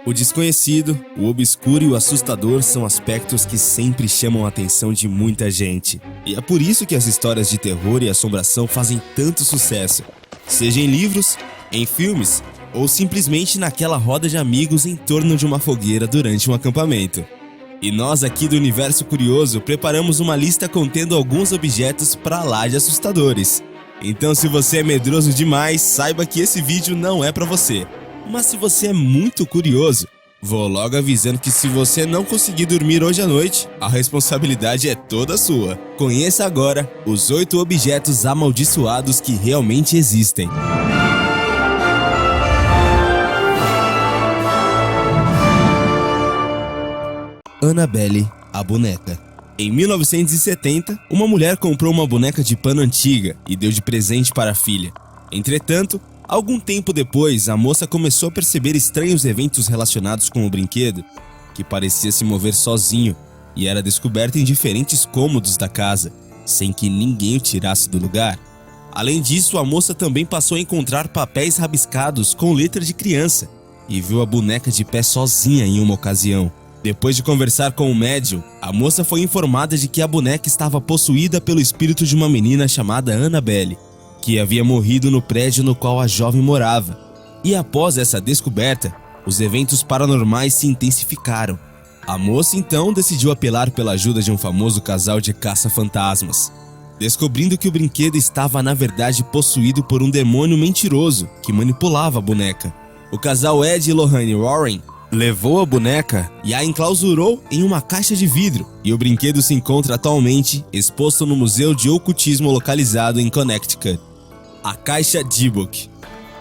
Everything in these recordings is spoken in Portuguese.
O desconhecido, o obscuro e o assustador são aspectos que sempre chamam a atenção de muita gente. E é por isso que as histórias de terror e assombração fazem tanto sucesso, seja em livros, em filmes ou simplesmente naquela roda de amigos em torno de uma fogueira durante um acampamento. E nós aqui do Universo Curioso preparamos uma lista contendo alguns objetos pra lá de assustadores. Então, se você é medroso demais, saiba que esse vídeo não é pra você. Mas se você é muito curioso, vou logo avisando que se você não conseguir dormir hoje à noite, a responsabilidade é toda sua. Conheça agora os 8 objetos amaldiçoados que realmente existem. Annabelle, a boneca. Em 1970, uma mulher comprou uma boneca de pano antiga e deu de presente para a filha. Entretanto, algum tempo depois, a moça começou a perceber estranhos eventos relacionados com o brinquedo, que parecia se mover sozinho e era descoberto em diferentes cômodos da casa, sem que ninguém o tirasse do lugar. Além disso, a moça também passou a encontrar papéis rabiscados com letra de criança e viu a boneca de pé sozinha em uma ocasião. Depois de conversar com o médium, a moça foi informada de que a boneca estava possuída pelo espírito de uma menina chamada Annabelle, que havia morrido no prédio no qual a jovem morava. E após essa descoberta, os eventos paranormais se intensificaram. A moça então decidiu apelar pela ajuda de um famoso casal de caça-fantasmas, descobrindo que o brinquedo estava na verdade possuído por um demônio mentiroso que manipulava a boneca. O casal Ed e Lorraine Warren levou a boneca e a enclausurou em uma caixa de vidro, e o brinquedo se encontra atualmente exposto no Museu de Ocultismo localizado em Connecticut. A caixa Dybbuk.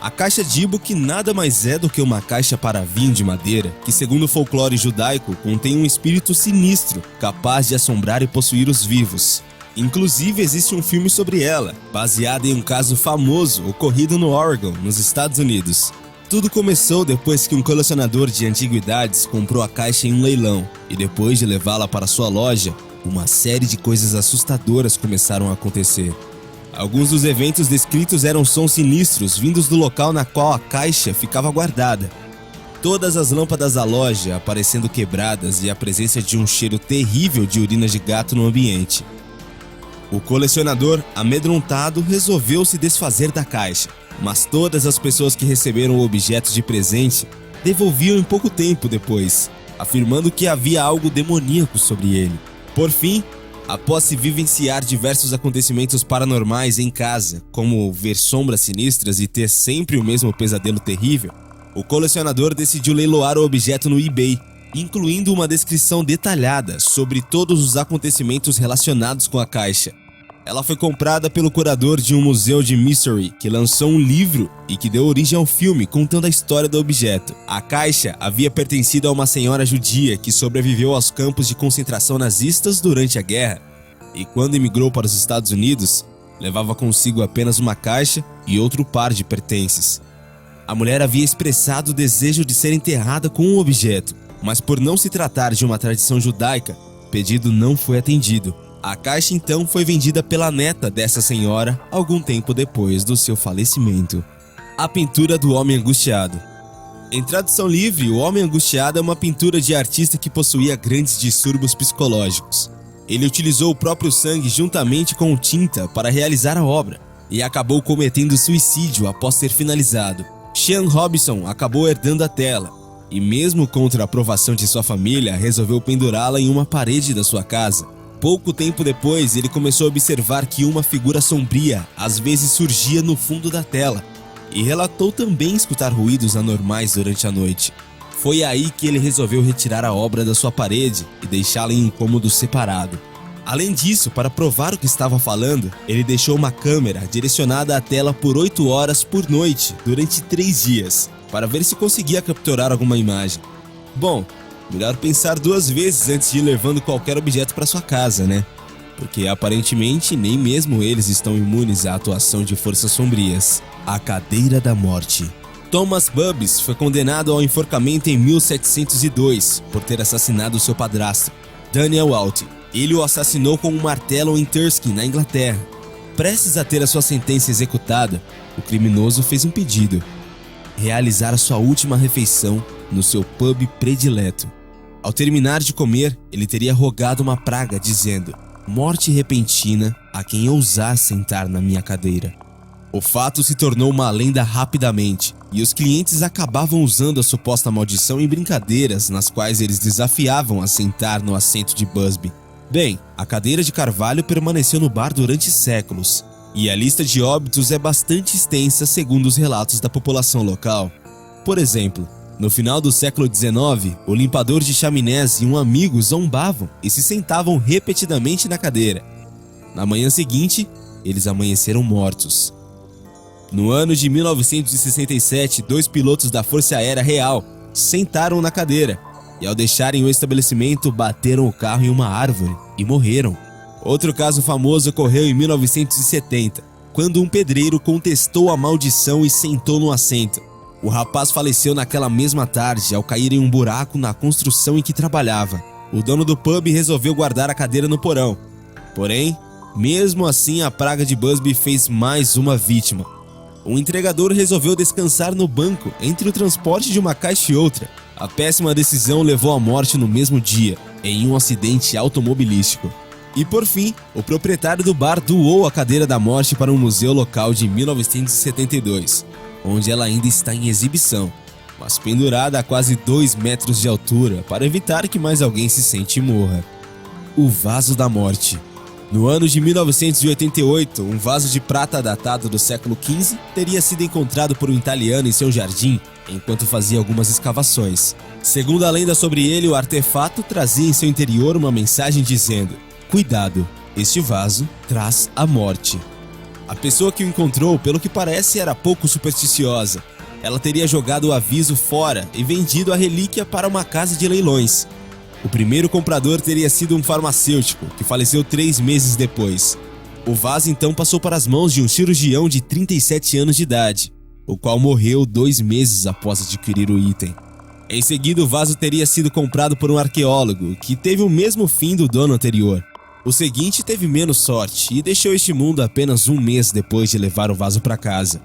A caixa Dybbuk nada mais é do que uma caixa para vinho de madeira que, segundo o folclore judaico, contém um espírito sinistro capaz de assombrar e possuir os vivos. Inclusive existe um filme sobre ela, baseado em um caso famoso ocorrido no Oregon, nos Estados Unidos. Tudo começou depois que um colecionador de antiguidades comprou a caixa em um leilão, e depois de levá-la para sua loja, uma série de coisas assustadoras começaram a acontecer. Alguns dos eventos descritos eram sons sinistros vindos do local na qual a caixa ficava guardada. Todas as lâmpadas da loja aparecendo quebradas e a presença de um cheiro terrível de urina de gato no ambiente. O colecionador, amedrontado, resolveu se desfazer da caixa, mas todas as pessoas que receberam o objeto de presente devolviam em pouco tempo depois, afirmando que havia algo demoníaco sobre ele. Por fim, após se vivenciar diversos acontecimentos paranormais em casa, como ver sombras sinistras e ter sempre o mesmo pesadelo terrível, o colecionador decidiu leiloar o objeto no eBay, incluindo uma descrição detalhada sobre todos os acontecimentos relacionados com a caixa. Ela foi comprada pelo curador de um museu de Missouri, que lançou um livro e que deu origem ao filme contando a história do objeto. A caixa havia pertencido a uma senhora judia que sobreviveu aos campos de concentração nazistas durante a guerra, e quando emigrou para os Estados Unidos, levava consigo apenas uma caixa e outro par de pertences. A mulher havia expressado o desejo de ser enterrada com o objeto, mas por não se tratar de uma tradição judaica, o pedido não foi atendido. A caixa então foi vendida pela neta dessa senhora algum tempo depois do seu falecimento. A pintura do Homem Angustiado. Em tradução livre, o Homem Angustiado é uma pintura de artista que possuía grandes distúrbios psicológicos. Ele utilizou o próprio sangue juntamente com tinta para realizar a obra e acabou cometendo suicídio após ser finalizado. Sean Robinson acabou herdando a tela e, mesmo contra a aprovação de sua família, resolveu pendurá-la em uma parede da sua casa. Pouco tempo depois, ele começou a observar que uma figura sombria às vezes surgia no fundo da tela e relatou também escutar ruídos anormais durante a noite. Foi aí que ele resolveu retirar a obra da sua parede e deixá-la em um cômodo separado. Além disso, para provar o que estava falando, ele deixou uma câmera direcionada à tela por 8 horas por noite durante 3 dias, para ver se conseguia capturar alguma imagem. Bom, melhor pensar 2 vezes antes de ir levando qualquer objeto para sua casa, né? Porque aparentemente nem mesmo eles estão imunes à atuação de forças sombrias. A cadeira da morte. Thomas Bubbs foi condenado ao enforcamento em 1702 por ter assassinado seu padrasto, Daniel Alt. Ele o assassinou com um martelo em Tursken, na Inglaterra. Prestes a ter a sua sentença executada, o criminoso fez um pedido: realizar a sua última refeição no seu pub predileto. Ao terminar de comer, ele teria rogado uma praga dizendo: "Morte repentina a quem ousar sentar na minha cadeira." O fato se tornou uma lenda rapidamente, e os clientes acabavam usando a suposta maldição em brincadeiras nas quais eles desafiavam a sentar no assento de Busby. Bem, a cadeira de carvalho permaneceu no bar durante séculos, e a lista de óbitos é bastante extensa segundo os relatos da população local. Por exemplo, no final do século XIX, o limpador de chaminés e um amigo zombavam e se sentavam repetidamente na cadeira. Na manhã seguinte, eles amanheceram mortos. No ano de 1967, 2 pilotos da Força Aérea Real sentaram na cadeira e, ao deixarem o estabelecimento, bateram o carro em uma árvore e morreram. Outro caso famoso ocorreu em 1970, quando um pedreiro contestou a maldição e sentou no assento. O rapaz faleceu naquela mesma tarde ao cair em um buraco na construção em que trabalhava. O dono do pub resolveu guardar a cadeira no porão. Porém, mesmo assim, a praga de Busby fez mais uma vítima. Um entregador resolveu descansar no banco entre o transporte de uma caixa e outra. A péssima decisão levou à morte no mesmo dia, em um acidente automobilístico. E por fim, o proprietário do bar doou a cadeira da morte para um museu local de 1972, onde ela ainda está em exibição, mas pendurada a quase 2 metros de altura para evitar que mais alguém se sente e morra. O vaso da morte. No ano de 1988, um vaso de prata datado do século XV teria sido encontrado por um italiano em seu jardim enquanto fazia algumas escavações. Segundo a lenda sobre ele, o artefato trazia em seu interior uma mensagem dizendo: "Cuidado, este vaso traz a morte." A pessoa que o encontrou, pelo que parece, era pouco supersticiosa. Ela teria jogado o aviso fora e vendido a relíquia para uma casa de leilões. O primeiro comprador teria sido um farmacêutico, que faleceu 3 meses depois. O vaso então passou para as mãos de um cirurgião de 37 anos de idade, o qual morreu 2 meses após adquirir o item. Em seguida, o vaso teria sido comprado por um arqueólogo, que teve o mesmo fim do dono anterior. O seguinte teve menos sorte e deixou este mundo apenas 1 mês depois de levar o vaso para casa.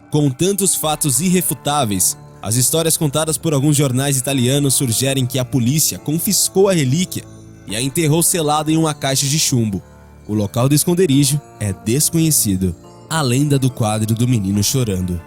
Com tantos fatos irrefutáveis, as histórias contadas por alguns jornais italianos sugerem que a polícia confiscou a relíquia e a enterrou selada em uma caixa de chumbo. O local do esconderijo é desconhecido. A lenda do quadro do menino chorando.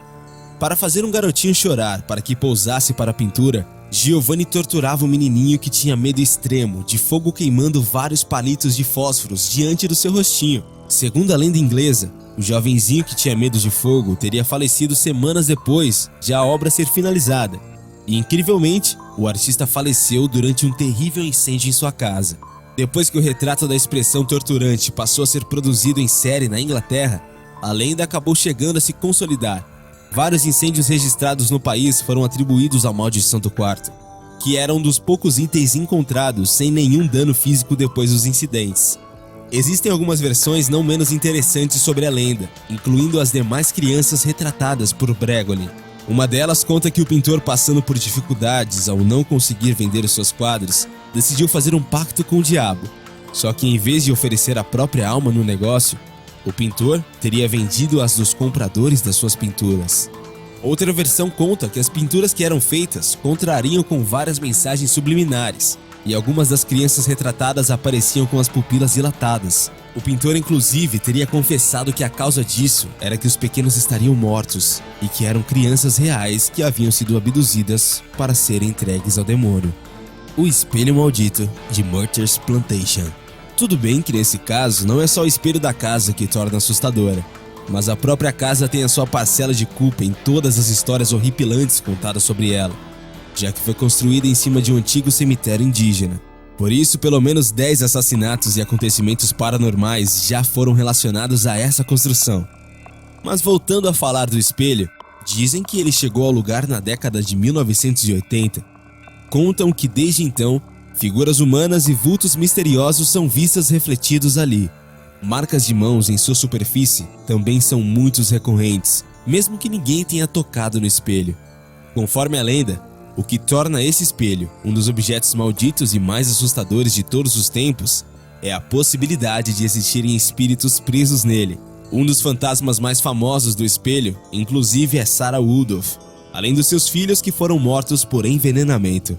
Para fazer um garotinho chorar para que pousasse para a pintura, Giovanni torturava um menininho que tinha medo extremo de fogo queimando vários palitos de fósforos diante do seu rostinho. Segundo a lenda inglesa, o jovenzinho que tinha medo de fogo teria falecido semanas depois de a obra ser finalizada. E, incrivelmente, o artista faleceu durante um terrível incêndio em sua casa. Depois que o retrato da expressão torturante passou a ser produzido em série na Inglaterra, a lenda acabou chegando a se consolidar. Vários incêndios registrados no país foram atribuídos à maldição do quarto, que era um dos poucos itens encontrados sem nenhum dano físico depois dos incidentes. Existem algumas versões não menos interessantes sobre a lenda, incluindo as demais crianças retratadas por Bregoli. Uma delas conta que o pintor, passando por dificuldades ao não conseguir vender os seus quadros, decidiu fazer um pacto com o diabo. Só que em vez de oferecer a própria alma no negócio, o pintor teria vendido as dos compradores das suas pinturas. Outra versão conta que as pinturas que eram feitas contrariam com várias mensagens subliminares, e algumas das crianças retratadas apareciam com as pupilas dilatadas. O pintor, inclusive, teria confessado que a causa disso era que os pequenos estariam mortos e que eram crianças reais que haviam sido abduzidas para serem entregues ao demônio. O espelho maldito de Murter's Plantation. Tudo bem que nesse caso não é só o espelho da casa que torna assustadora, mas a própria casa tem a sua parcela de culpa em todas as histórias horripilantes contadas sobre ela, já que foi construída em cima de um antigo cemitério indígena. Por isso, pelo menos 10 assassinatos e acontecimentos paranormais já foram relacionados a essa construção. Mas voltando a falar do espelho, dizem que ele chegou ao lugar na década de 1980. Contam que desde então, figuras humanas e vultos misteriosos são vistas refletidos ali. Marcas de mãos em sua superfície também são muito recorrentes, mesmo que ninguém tenha tocado no espelho. Conforme a lenda, o que torna esse espelho um dos objetos malditos e mais assustadores de todos os tempos é a possibilidade de existirem espíritos presos nele. Um dos fantasmas mais famosos do espelho, inclusive, é Sarah Woodolph. além dos seus filhos que foram mortos por envenenamento.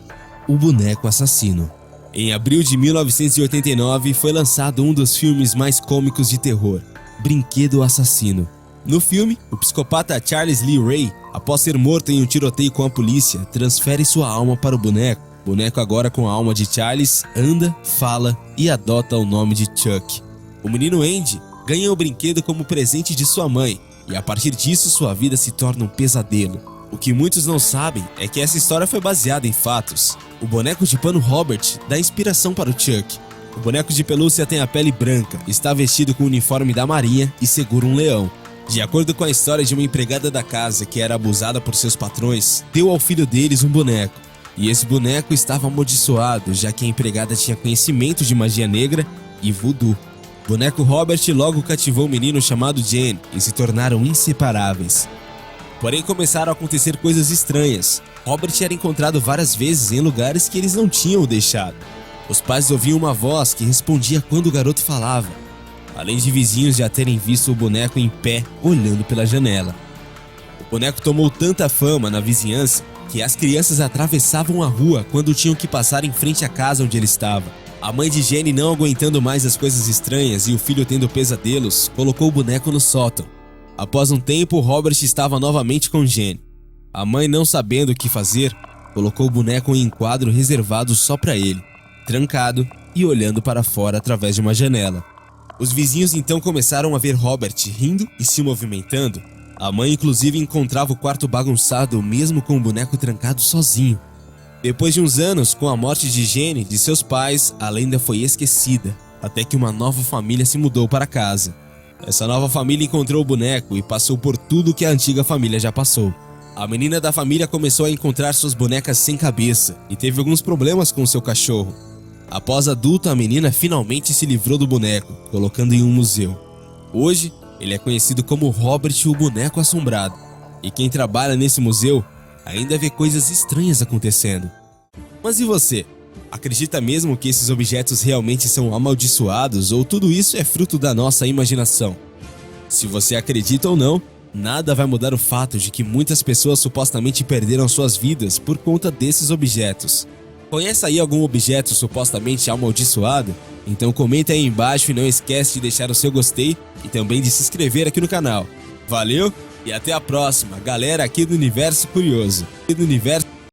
O boneco assassino. Em abril de 1989 foi lançado um dos filmes mais cômicos de terror, Brinquedo Assassino. No filme, o psicopata Charles Lee Ray, após ser morto em um tiroteio com a polícia, transfere sua alma para o boneco. O boneco, agora com a alma de Charles, anda, fala e adota o nome de Chuck. O menino Andy ganha o brinquedo como presente de sua mãe, e a partir disso sua vida se torna um pesadelo. O que muitos não sabem é que essa história foi baseada em fatos. O boneco de pano Robert dá inspiração para o Chuck. O boneco de pelúcia tem a pele branca, está vestido com o uniforme da marinha e segura um leão. De acordo com a história de uma empregada da casa que era abusada por seus patrões, deu ao filho deles um boneco. E esse boneco estava amaldiçoado, já que a empregada tinha conhecimento de magia negra e voodoo. O boneco Robert logo cativou um menino chamado Jen e se tornaram inseparáveis. Porém, começaram a acontecer coisas estranhas. Robert era encontrado várias vezes em lugares que eles não tinham o deixado. Os pais ouviam uma voz que respondia quando o garoto falava, além de vizinhos já terem visto o boneco em pé, olhando pela janela. O boneco tomou tanta fama na vizinhança que as crianças atravessavam a rua quando tinham que passar em frente à casa onde ele estava. A mãe de Jenny, não aguentando mais as coisas estranhas e o filho tendo pesadelos, colocou o boneco no sótão. Após um tempo, Robert estava novamente com Jenny. A mãe, não sabendo o que fazer, colocou o boneco em um quadro reservado só para ele, trancado e olhando para fora através de uma janela. Os vizinhos então começaram a ver Robert rindo e se movimentando. A mãe inclusive encontrava o quarto bagunçado mesmo com o boneco trancado sozinho. Depois de uns anos, com a morte de Jenny e de seus pais, a lenda foi esquecida, até que uma nova família se mudou para casa. Essa nova família encontrou o boneco e passou por tudo que a antiga família já passou. A menina da família começou a encontrar suas bonecas sem cabeça e teve alguns problemas com seu cachorro. Após adulta, a menina finalmente se livrou do boneco, colocando em um museu. Hoje, ele é conhecido como Robert o Boneco Assombrado, e quem trabalha nesse museu ainda vê coisas estranhas acontecendo. Mas e você? Acredita mesmo que esses objetos realmente são amaldiçoados ou tudo isso é fruto da nossa imaginação? Se você acredita ou não, nada vai mudar o fato de que muitas pessoas supostamente perderam suas vidas por conta desses objetos. Conhece aí algum objeto supostamente amaldiçoado? Então comenta aí embaixo e não esquece de deixar o seu gostei e também de se inscrever aqui no canal. Valeu e até a próxima, galera aqui do Universo Curioso.